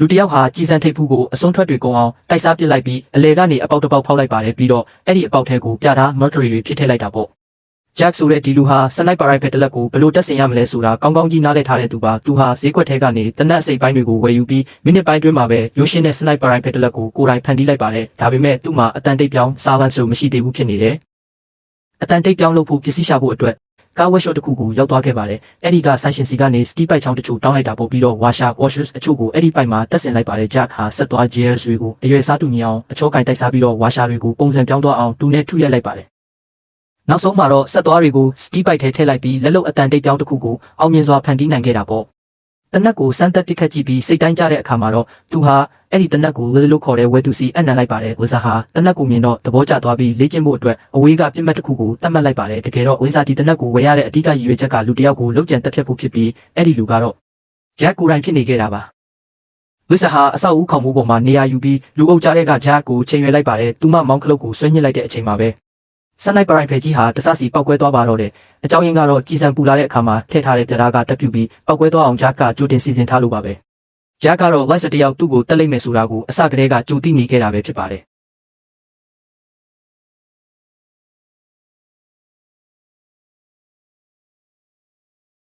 လူတယောက်ဟာကြီးစံထိပ်ဖူးကိုအစွန်းထွက်တွေကုန်အောင်တိုက်စားပစ်လိုက်ပြီးအလေကနေအပေါက်တစ်ပေါက်ဖောက်လိုက်ပါတယ်ပြီးတော့အဲ့ဒီအပေါက်ထဲကိုပြတာ Mercury တွေဖြစ်ထည့်လိုက်တာပေါ့ဂျက်ဆိုတဲ့ဒီလူဟာစနိုက်ပါရိုက်ဖက်တစ်လက်ကိုဘယ်လိုတက်ဆင်ရမလဲဆိုတာကောင်းကောင်းကြီးနားလည်ထားတဲ့သူပါသူဟာဈေးကွက်ထဲကနေတနက်အစိပ်ပိုင်းတွေကိုဝယ်ယူပြီးမိနစ်ပိုင်းတွင်းမှာပဲရိုးရှင်းတဲ့စနိုက်ပါရိုက်ဖက်တစ်လက်ကိုကိုယ်တိုင်ဖန်တီးလိုက်ပါတယ်ဒါပေမဲ့သူ့မှာအတန်တိတ်ပြောင်းစာဗန်ဆိုမရှိသေးဘူးဖြစ်နေတယ်အတန်တိတ်ပြောင်းလို့ဖို့ပစ္စည်းရှာဖို့အတွက်ကားဝက်ရှော့တစ်ခုကိုရောက်သွားခဲ့ပါတယ်။အဲ့ဒီကဆိုင်ရှင်စီကနေစတီးပိုက်ချောင်းတချို့တောင်းလိုက်တာပို့ပြီးတော့ဝါရှာ washers အချို့ကိုအဲ့ဒီပိုက်မှာတက်ဆင်လိုက်ပါတယ်ဂျက်ဟာဆက်သွား gears တွေကိုအရွယ်စားတူညီအောင်အချောကင်တိုက်စားပြီးတော့ဝါရှာတွေကိုပုံစံပြောင်းသွားအောင်တူနဲ့ထုရိုက်လိုက်ပါတယ်။နောက်ဆုံးမှာတော့ဆက်သွားတွေကိုစတီးပိုက်ထဲထည့်လိုက်ပြီးလက်လုံအတန်တိတ်ပြောင်းတစ်ခုကိုအောင်မြင်စွာဖန်တီးနိုင်ခဲ့တာပေါ့။တနက်ကိုစမ်းသက်ပစ်ခတ်ကြည့်ပြီးစိတ်တိုင်းကြတဲ့အခါမှာတော့သူဟာအဲ့ဒီတနက်ကိုဝေလို့ခေါ်တဲ့ဝဲသူစီအနံလိုက်ပါတယ်ဝေစာဟာတနက်ကိုမြင်တော့သဘောကျသွားပြီးလေ့ကျင့်ဖို့အတွက်အဝေးကပြစ်မှတ်တစ်ခုကိုတတ်မှတ်လိုက်ပါတယ်တကယ်တော့ဝေစာဒီတနက်ကိုဝယ်ရတဲ့အဓိကရည်ရွယ်ချက်ကလူတစ်ယောက်ကိုလောက်ကျန်တက်ဖြတ်ဖို့ဖြစ်ပြီးအဲ့ဒီလူကတော့ဂျက်ကိုယ်တိုင်ဖြစ်နေခဲ့တာပါဝေစာဟာအဆောက်အဦခေါင်မိုးပေါ်မှာနေရာယူပြီးလူအုပ်ကြားတဲ့ကဂျက်ကိုချိန်ရွယ်လိုက်ပါတယ်သူမမောင်းကလုတ်ကိုဆွဲညှစ်လိုက်တဲ့အချိန်မှာပဲစနိုက်ပါရိုင်ဖယ်ကြီးဟာတဆစီပောက်ကွဲသွားပါတော့တယ်အကြောင်းရင်းကတော့ကြီးစံပူလာတဲ့အခါမှာထည့်ထားတဲ့ပြဓာကတက်ပြူပြီးပောက်ကွဲသွားအောင်ဂျက်ကကြိုတင်စီစဉ်ထားလို့ပါပဲဂျက်ကတော့ Vice တယောက်သူ့ကိုတက်လိုက်မယ်ဆိုတာကိုအစကတည်းကကြိုသိနေခဲ့တာပဲဖြစ်ပါတယ်